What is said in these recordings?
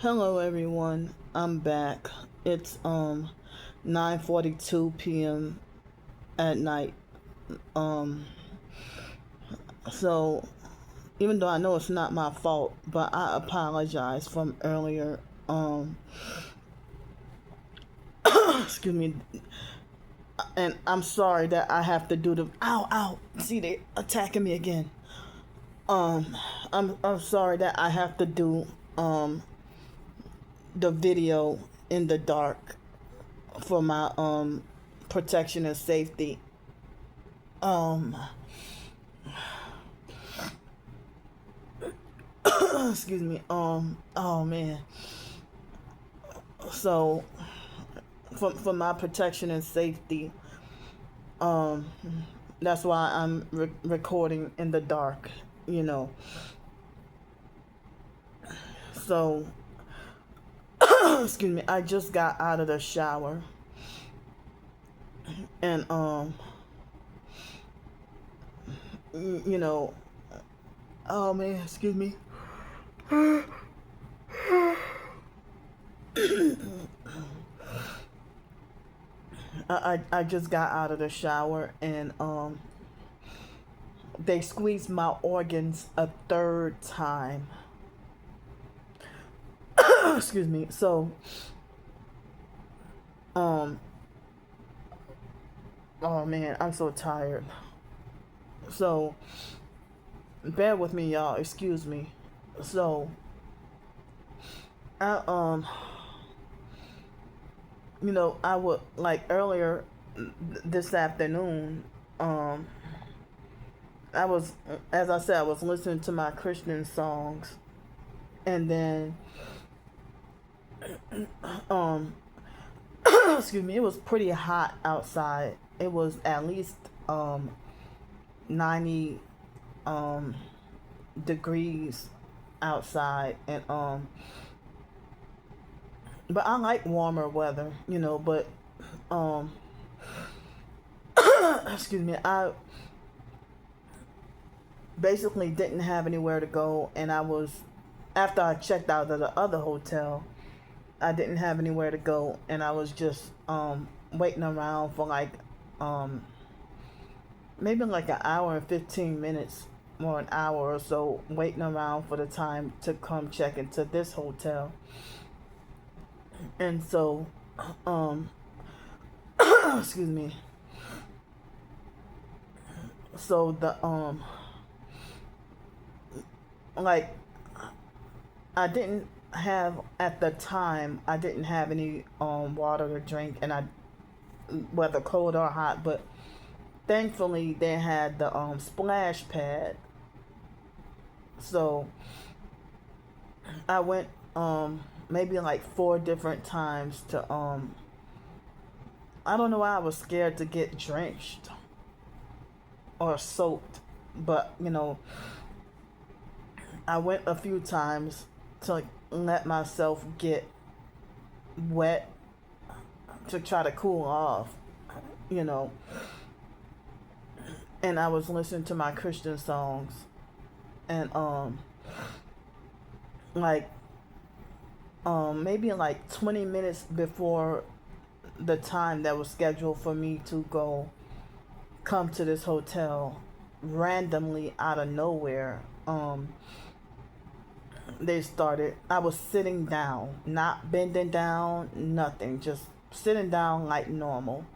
Hello everyone, I'm back. It's 9:42 p.m. at night. Um so even though I know it's not my fault, but I apologize from earlier. Excuse me. And I'm sorry that I have to do the ow. See, they attacking me again. Um I'm sorry that I have to do the video in the dark for my protection and safety. Um excuse me. Oh man. So for my protection and safety, um that's why I'm recording in the dark, you know. So excuse me, I just got out of the shower and you know, oh man, excuse me. I just got out of the shower and they squeezed my organs a third time. Excuse me. So um oh man, I'm so tired. So bear with me, y'all. Excuse me. So I I would like earlier this afternoon. I was, as I said, I was listening to my Christian songs, and then um excuse me, it was pretty hot outside. It was at least 90 um degrees outside, and but I like warmer weather, but um excuse me, I basically didn't have anywhere to go, and I was, after I checked out of the other hotel, I didn't have anywhere to go, and I was just waiting around for like maybe like an hour and 15 minutes, or an hour or so, waiting around for the time to come check into this hotel. And so excuse me, so the like I didn't have, at the time, I didn't have any water to drink, and I, whether cold or hot, but thankfully they had the splash pad. So I went maybe like 4 different times to I don't know why I was scared to get drenched or soaked, but I went a few times to let myself get wet to try to cool off, you know. And I was listening to my Christian songs, and like maybe like 20 minutes before the time that was scheduled for me to come to this hotel, randomly out of nowhere, I was sitting down, not bending down, nothing, just sitting down like normal.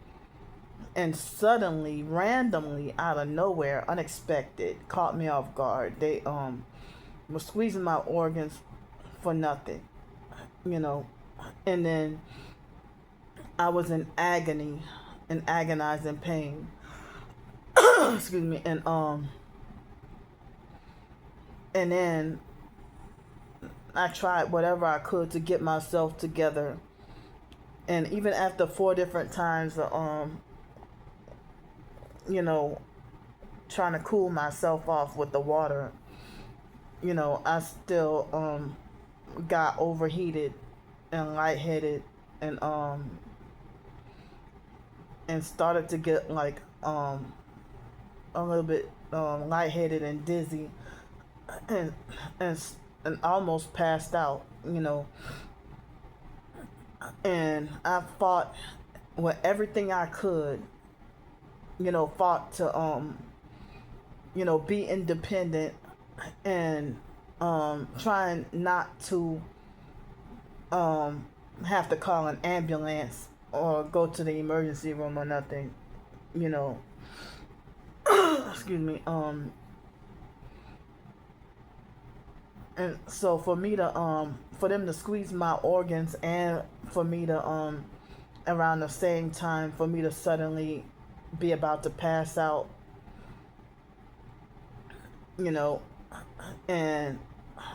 And suddenly, randomly, out of nowhere, unexpected, caught me off guard. They were squeezing my organs for nothing, you know. And then I was in agony, in agonizing pain. Excuse me. And then I tried whatever I could to get myself together. And even after 4 different times, trying to cool myself off with the water, I still got overheated and lightheaded, and started to get like a little bit lightheaded and dizzy, and and almost passed out, and I fought with everything I could, fought to be independent and trying not to have to call an ambulance or go to the emergency room or nothing, excuse me. And so for me to for them to squeeze my organs, and for me to around the same time for me to suddenly be about to pass out, and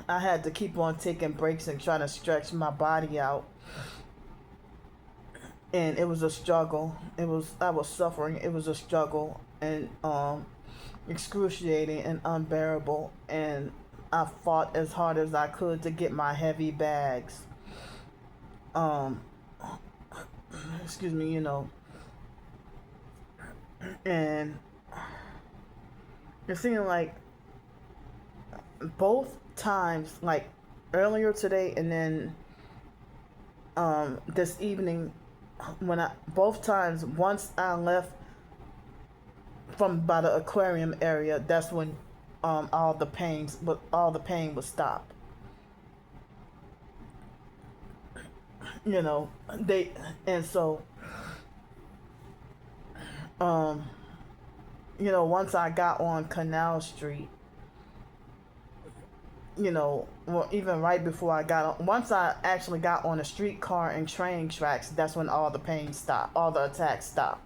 I had to keep on taking breaks and trying to stretch my body out, and it was a struggle. I was suffering. It was a struggle, and excruciating and unbearable, and I fought as hard as I could to get my heavy bags. Excuse me, and it seemed like both times, like earlier today and then this evening, both times, once I left from by the aquarium area, that's when all the pain would stop. They and so once I got on Canal Street, well, even right before I got on, once I actually got on a streetcar and train tracks, that's when all the pain stopped, all the attacks stopped.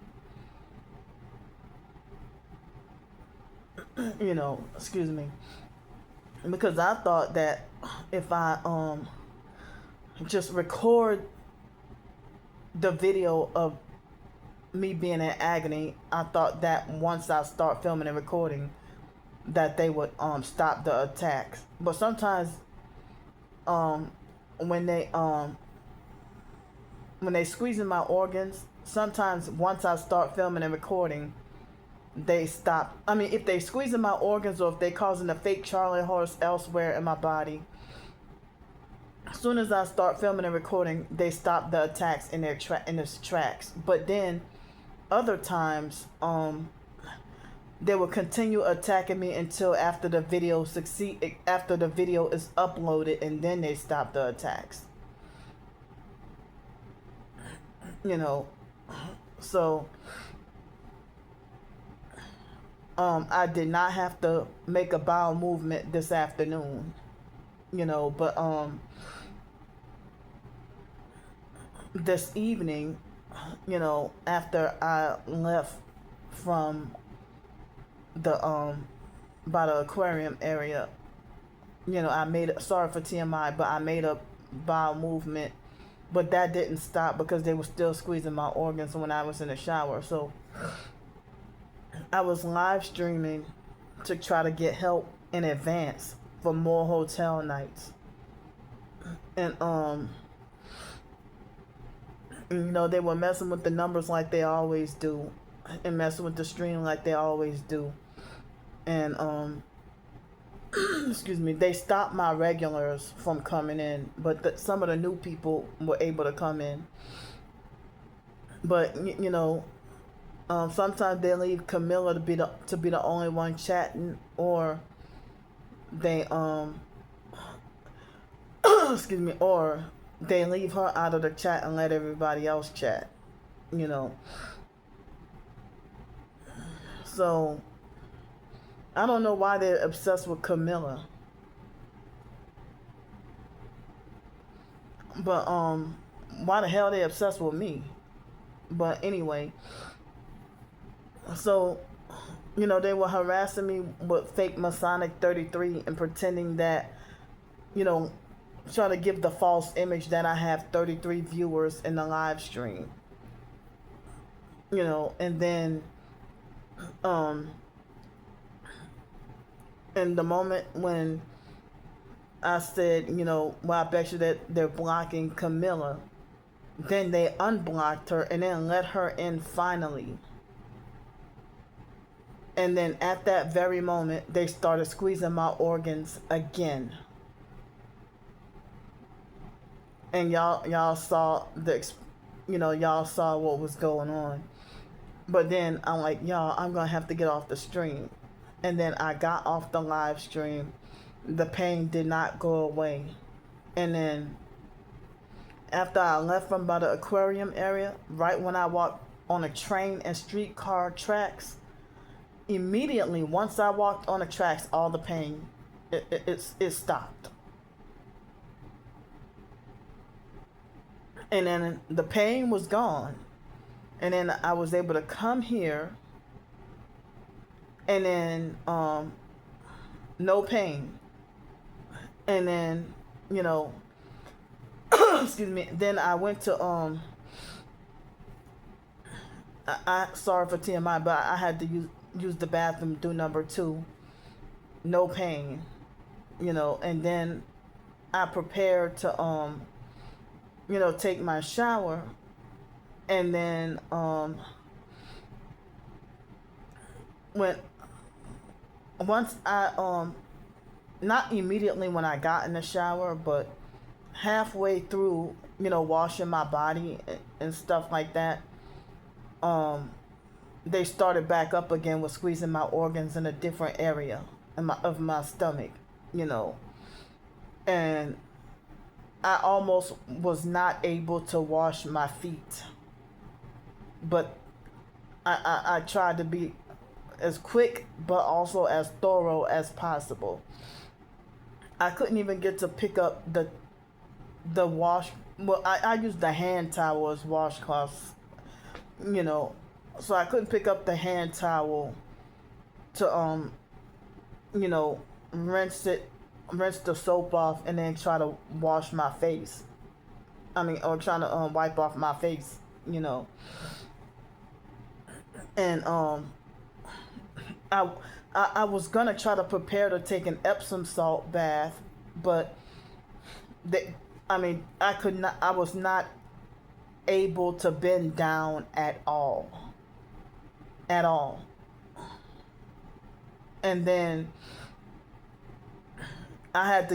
Excuse me. Because I thought that if I just record the video of me being in agony, I thought that once I start filming and recording, that they would stop the attacks. But sometimes when they squeezing my organs, sometimes once I start filming and recording, they stop. I mean, if they squeezing my organs or if they causing a fake Charlie horse elsewhere in my body, as soon as I start filming and recording, they stop the attacks in its tracks. But then other times, they will continue attacking me until after the video is uploaded, and then they stop the attacks. So I did not have to make a bowel movement this afternoon, but this evening, after I left from the by the aquarium area, sorry for TMI, but I made a bowel movement, but that didn't stop because they were still squeezing my organs when I was in the shower. So I was live streaming to try to get help in advance for more hotel nights. And they were messing with the numbers like they always do, and messing with the stream like they always do. And excuse me, they stopped my regulars from coming in, but some of the new people were able to come in. But sometimes they leave Camilla to be the only one chatting, or they excuse me, or they leave her out of the chat and let everybody else chat. So I don't know why they're obsessed with Camilla. But why the hell they obsessed with me? But anyway, so they were harassing me with fake Masonic 33 and pretending that, trying to give the false image that I have 33 viewers in the live stream. And then in the moment when I said, well, I bet you that they're blocking Camilla, then they unblocked her and then let her in finally. And then at that very moment, they started squeezing my organs again. and y'all saw y'all saw what was going on. But then I'm like, y'all, I'm gonna have to get off the stream. And then I got off the live stream. The pain did not go away. And then after I left from by the aquarium area, right when I walked on a train and streetcar tracks, immediately once I walked on the tracks, all the pain it stopped. And then the pain was gone. And then I was able to come here, and then no pain. And then, excuse me, then I went to I sorry for TMI, but I had to use the bathroom, do number 2. No pain. And then I prepared to take my shower. And then once I not immediately when I got in the shower, but halfway through, washing my body and stuff like that, they started back up again with squeezing my organs in a different area of my stomach, and I almost was not able to wash my feet. But I tried to be as quick but also as thorough as possible. I couldn't even get to pick up the wash. Well, I used the hand towel as washcloths, so I couldn't pick up the hand towel to rinse the soap off and then try to wash my face. Or trying to wipe off my face, And I was gonna try to prepare to take an Epsom salt bath, but I could not. I was not able to bend down at all. And then I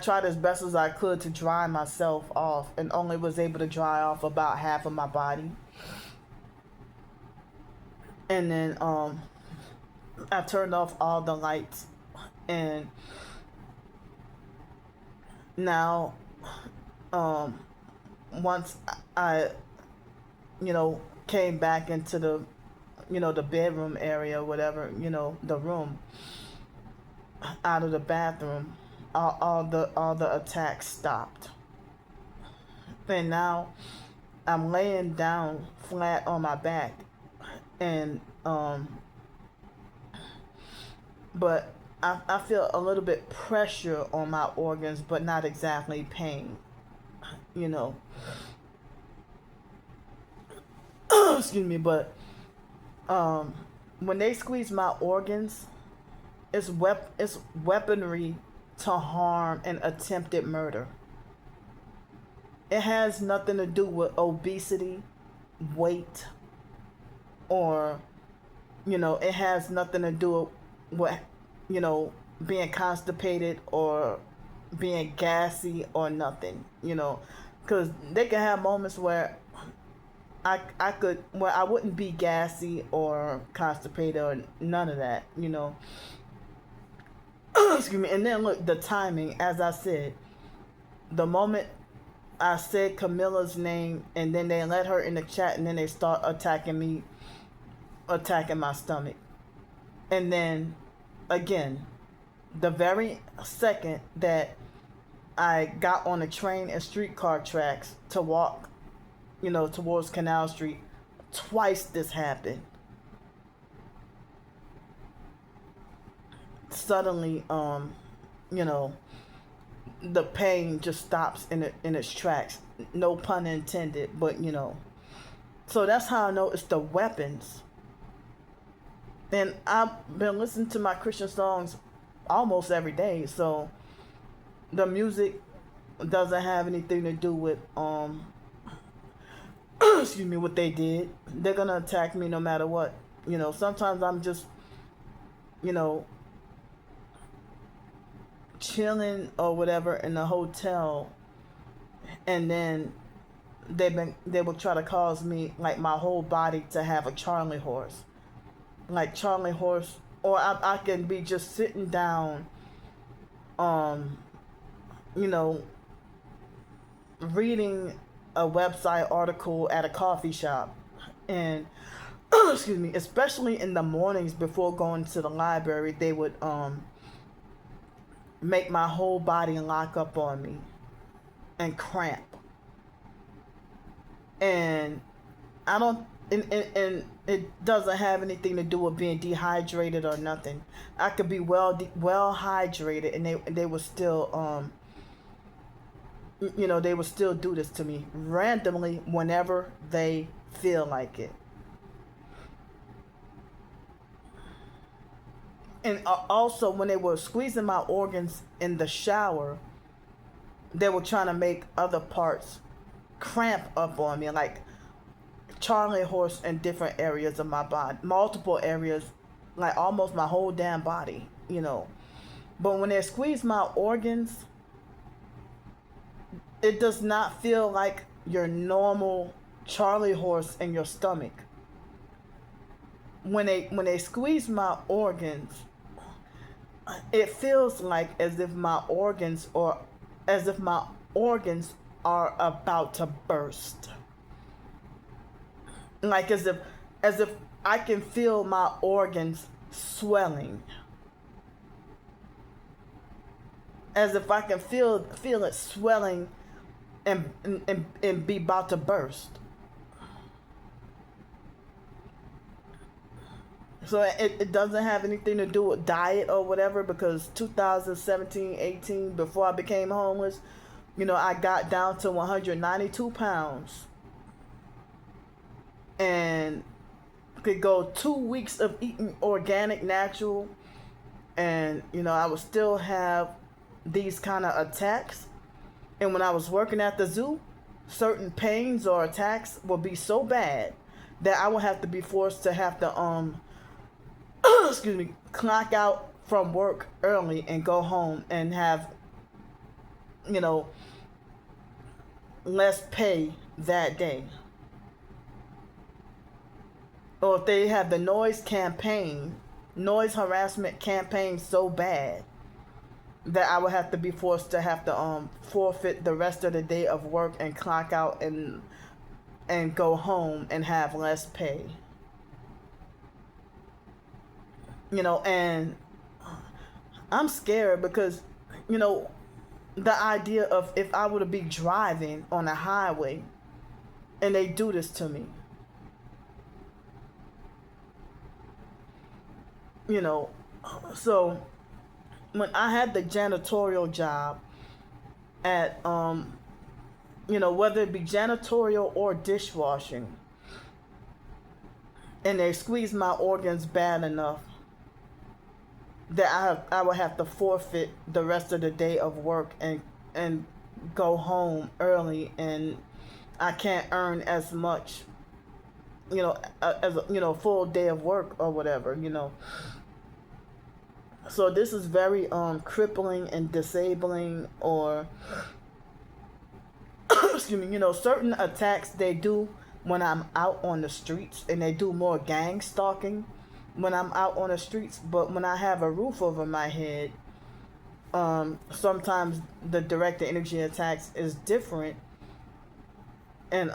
tried as best as I could to dry myself off, and only was able to dry off about half of my body. And then I turned off all the lights, and now once I came back into the bedroom area, whatever, the room, out of the bathroom, all the attacks stopped. And now I'm laying down flat on my back, and but I feel a little bit pressure on my organs, but not exactly pain, excuse me. But when they squeeze my organs, it's weaponry to harm and attempted murder. It has nothing to do with obesity, weight, or it has nothing to do with being constipated or being gassy or nothing, because they can have moments where I wouldn't be gassy or constipated or none of that, excuse me. And then look, the timing, as I said, the moment I said Camilla's name, and then they let her in the chat, and then they start attacking me, attacking my stomach. And then again, the very second that I got on a train and streetcar tracks to walk, towards Canal Street, twice this happened. Suddenly, the pain just stops in its tracks. No pun intended, but So that's how I know it's the weapons. And I've been listening to my Christian songs almost every day, so the music doesn't have anything to do with excuse me, what they did. They're gonna attack me no matter what. Sometimes I'm just chilling or whatever in the hotel, And then they will try to cause me, like, my whole body to have a Charlie horse. Like Charlie horse, or I can be just sitting down, um, you know, reading a website article at a coffee shop. And excuse me, especially in the mornings before going to the library, they would make my whole body lock up on me and cramp. And I don't, and it doesn't have anything to do with being dehydrated or nothing. I could be well hydrated, and they would still they would still do this to me randomly whenever they feel like it. And also, when they were squeezing my organs in the shower, they were trying to make other parts cramp up on me, like Charlie horse in different areas of my body, multiple areas, like almost my whole damn body, But when they squeeze my organs, it does not feel like your normal Charlie horse in your stomach. When they squeeze my organs, it feels like as if my organs are about to burst. Like as if I can feel my organs swelling. As if I can feel it swelling and be about to burst. So it doesn't have anything to do with diet or whatever, because 2017, 18, before I became homeless, I got down to 192 pounds. And could go 2 weeks of eating organic, natural, and, I would still have these kind of attacks. And when I was working at the zoo, certain pains or attacks would be so bad that I would have to be forced to have to clock out from work early and go home and have, less pay that day. Or if they have the noise harassment campaign so bad that I would have to be forced to have to forfeit the rest of the day of work and clock out and go home and have less pay. And I'm scared because, the idea of if I were to be driving on a highway and they do this to me, so when I had the janitorial job at, whether it be janitorial or dishwashing, and they squeezed my organs bad enough that I would have to forfeit the rest of the day of work and go home early, and I can't earn as much, as a full day of work or whatever, So this is very crippling and disabling, or excuse me, certain attacks they do when I'm out on the streets, and they do more gang stalking when I'm out on the streets. But when I have a roof over my head, sometimes the direct energy attacks is different. And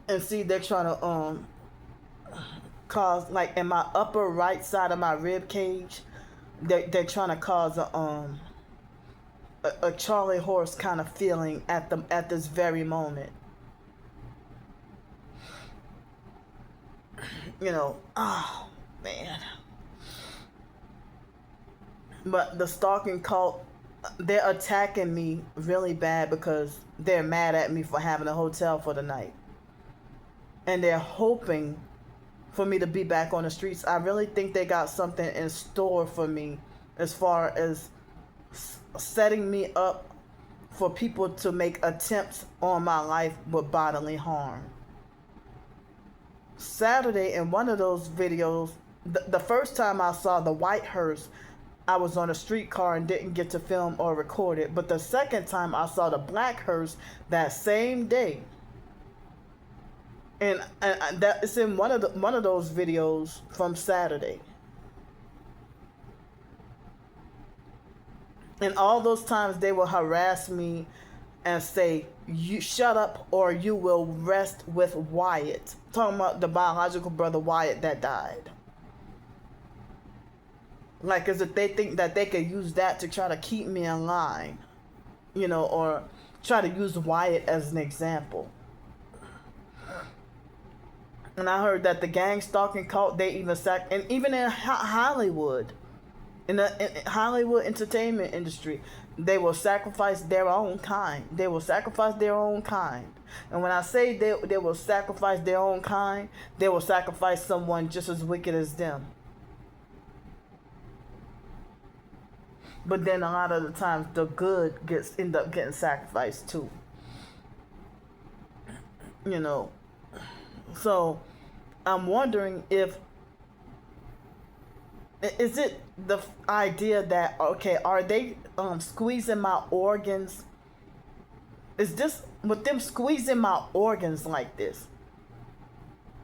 and see, they're trying to cause, like, in my upper right side of my rib cage, they're trying to cause a Charlie horse kind of feeling at this very moment. Oh man. But the stalking cult, they're attacking me really bad because they're mad at me for having a hotel for the night. And they're hoping for me to be back on the streets. I really think they got something in store for me as far as setting me up for people to make attempts on my life with bodily harm. Saturday, in one of those videos, the first time I saw the white hearse, I was on a streetcar and didn't get to film or record it. But the second time I saw the black hearse that same day, and that it's in one of those videos from Saturday. And all those times they will harass me and say, "You shut up or you will rest with Wyatt." Talking about the biological brother Wyatt that died. Like as if they think that they could use that to try to keep me in line, or try to use Wyatt as an example. And I heard that the gang stalking cult, they even and even in Hollywood, in the Hollywood entertainment industry, they will sacrifice their own kind. They will sacrifice their own kind. And when I say they will sacrifice their own kind, they will sacrifice someone just as wicked as them. But then a lot of the times the good end up getting sacrificed too. So I'm wondering is it the idea that, okay, are they squeezing my organs? Is this with them squeezing my organs like this?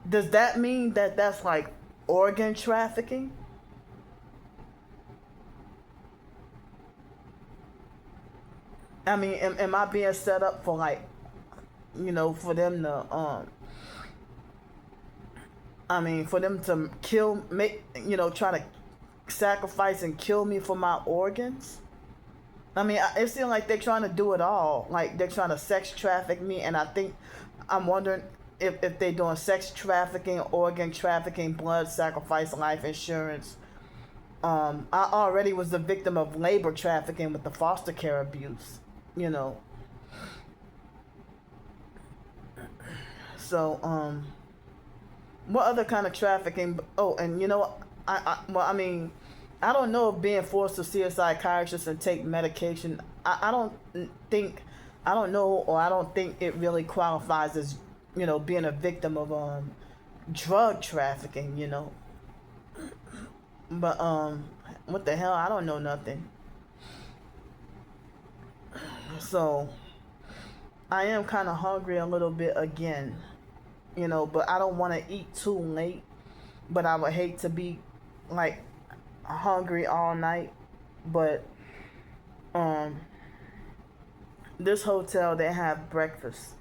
Does that mean that that's like organ trafficking? I mean, am I being set up for like, for them to for them to try to sacrifice and kill me for my organs? I mean, it seems like they're trying to do it all. Like they're trying to sex traffic me, and I'm wondering if they're doing sex trafficking, organ trafficking, blood sacrifice, life insurance. I already was the victim of labor trafficking with the foster care abuse, So, what other kind of trafficking? Oh, and I don't know if being forced to see a psychiatrist and take medication, I don't know, or I don't think it really qualifies as, being a victim of drug trafficking, But what the hell? I don't know nothing. So I am kind of hungry a little bit again, but I don't want to eat too late. But I would hate to be like hungry all night. But this hotel, they have breakfast,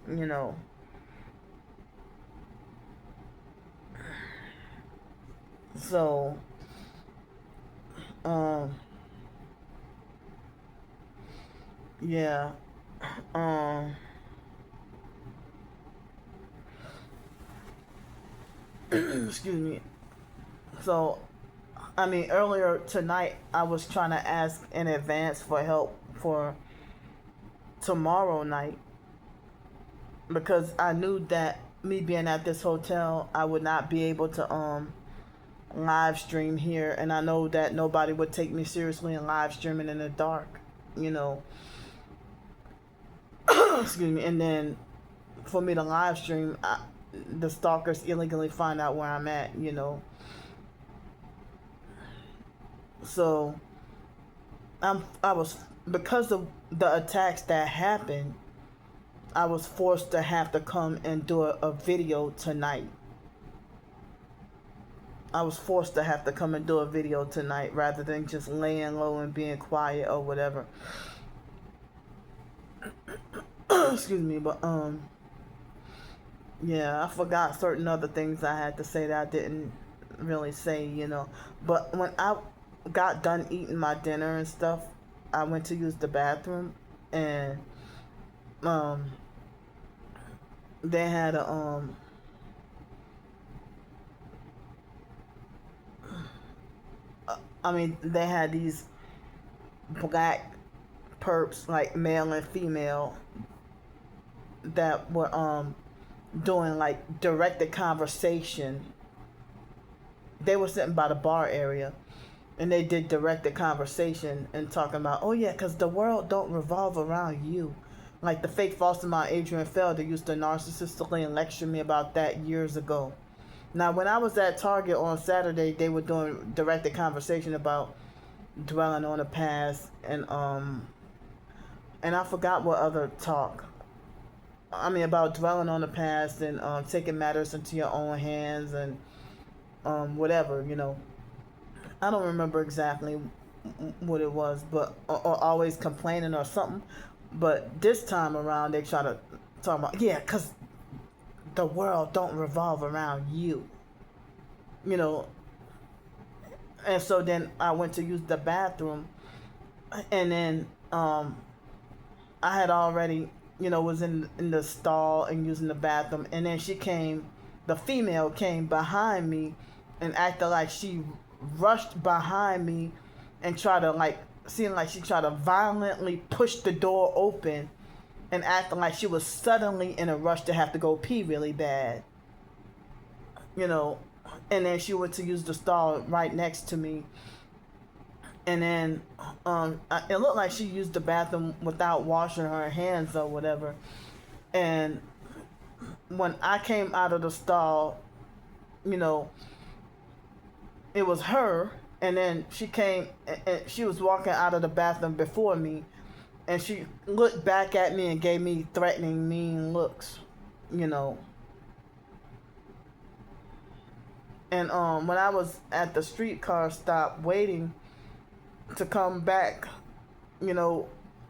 So yeah. Excuse me. So, earlier tonight, I was trying to ask in advance for help for tomorrow night because I knew that me being at this hotel, I would not be able to live stream here, and I know that nobody would take me seriously in live streaming in the dark, Excuse me. And then for me to live stream, the stalkers illegally find out where I'm at, So I was, because of the attacks that happened, I was forced to have to come and do a video tonight. I was forced to have to come and do a video tonight rather than just laying low and being quiet or whatever. Excuse me, but yeah, I forgot certain other things I had to say that I didn't really say, But when I got done eating my dinner and stuff, I went to use the bathroom, and they had a they had these black perps, like male and female, that were doing like directed conversation. They were sitting by the bar area, and they did directed conversation and talking about, oh yeah, because the world don't revolve around you. Like the fake foster mom Adrian Felder used to narcissistically lecture me about that years ago. Now, when I was at Target on Saturday, they were doing directed conversation about dwelling on the past, and I forgot what other talk. I mean, about dwelling on the past and taking matters into your own hands and whatever, you know. I don't remember exactly what it was, but or always complaining or something. But this time around, they try to talk about, yeah, because the world don't revolve around you, you know. And so then I went to use the bathroom, and then I had already, you know, was in the stall and using the bathroom, and then the female came behind me, and acted like she rushed behind me, and tried to like seemed like she tried to violently push the door open, and acting like she was suddenly in a rush to have to go pee really bad, you know. And then she went to use the stall right next to me, and then it looked like she used the bathroom without washing her hands or whatever. And when I came out of the stall, you know, it was her, and then she came and she was walking out of the bathroom before me, and she looked back at me and gave me threatening, mean looks, you know. And when I was at the streetcar stop waiting to come back, you know,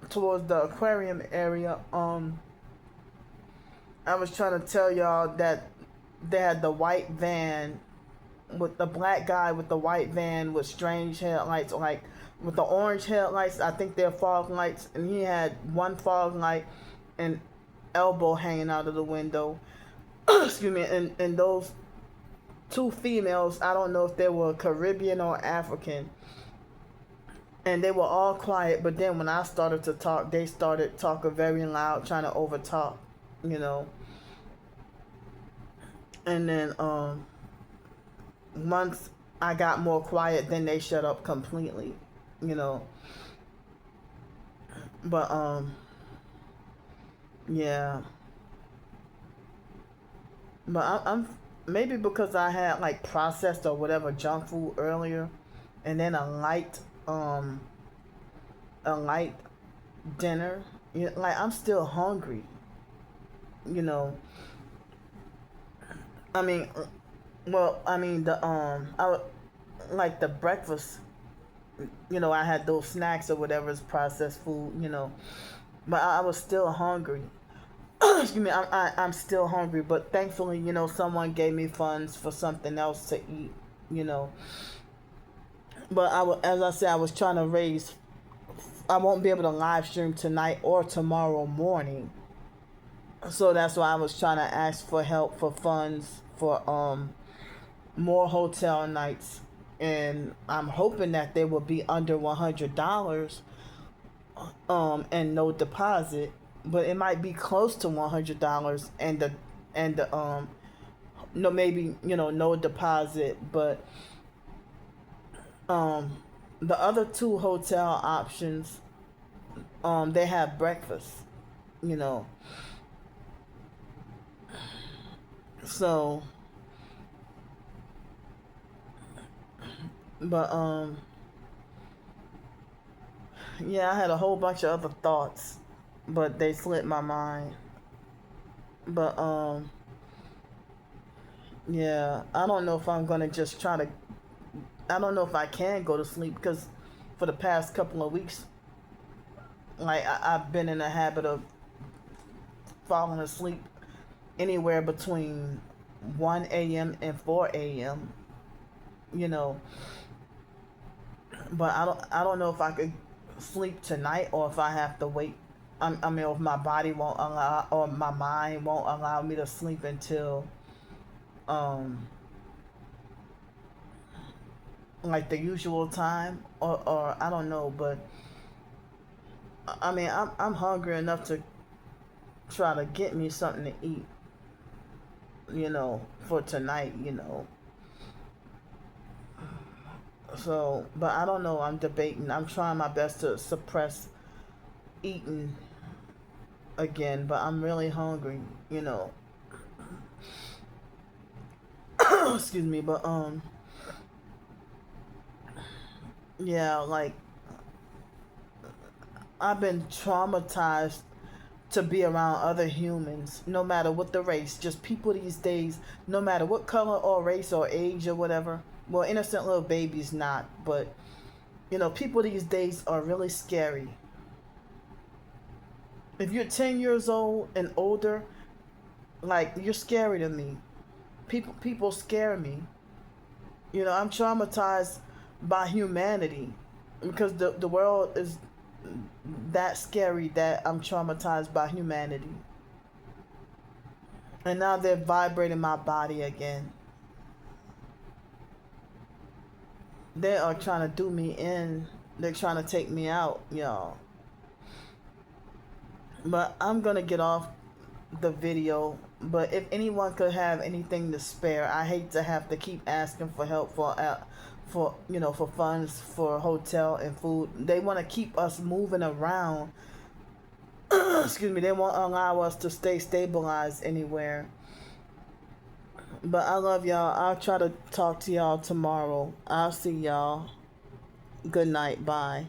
towards the aquarium area, I was trying to tell y'all that they had the white van with the black guy with the white van with strange headlights, like with the orange headlights. I think they're fog lights, and he had one fog light and elbow hanging out of the window. Excuse me, and those two females, I don't know if they were Caribbean or African, and they were all quiet, but then when I started to talk, they started talking very loud, trying to overtalk, you know. And then once I got more quiet, then they shut up completely, you know. But yeah. But I'm maybe because I had like processed or whatever junk food earlier, and then a light dinner. You know, like I'm still hungry, you know. I mean, I mean like the breakfast. You know, I had those snacks or whatever is processed food. You know, but I was still hungry. Excuse me, I'm still hungry, but thankfully, you know, someone gave me funds for something else to eat. You know, but as I said, I was trying to raise. I won't be able to live stream tonight or tomorrow morning, so that's why I was trying to ask for help for funds for more hotel nights, and I'm hoping that they will be under $100 and no deposit, but it might be close to $100 and the no, maybe, you know, no deposit, but the other two hotel options, they have breakfast, you know. So, but yeah, I had a whole bunch of other thoughts, but they slipped my mind. But yeah, I don't know if I'm gonna just try to. I don't know if I can go to sleep, because for the past couple of weeks, like I've been in a habit of falling asleep anywhere between 1 a.m. and 4 a.m. You know, but I don't know if I could sleep tonight, or if I have to wait. I mean, if my body won't allow, or my mind won't allow me to sleep until um like the usual time, or I don't know. But I mean, I'm hungry enough to try to get me something to eat, you know, for tonight, you know. So, but I don't know. I'm debating. I'm trying my best to suppress eating again, but I'm really hungry, you know. excuse me, but yeah, like I've been traumatized to be around other humans, no matter what the race. Just people these days, no matter what color or race or age or whatever. Well, innocent little babies not, but people these days are really scary. If you're 10 years old and older, like, you're scary to me. People scare me. I'm traumatized by humanity because the world is that scary that I'm traumatized by humanity. And now they're vibrating my body again. They are trying to do me in. They're trying to take me out, y'all. But I'm gonna get off the video. But if anyone could have anything to spare, I hate to have to keep asking for help for funds for hotel and food. They want to keep us moving around. Excuse me. They won't allow us to stay stabilized anywhere. But I love y'all. I'll try to talk to y'all tomorrow. I'll see y'all. Good night. Bye.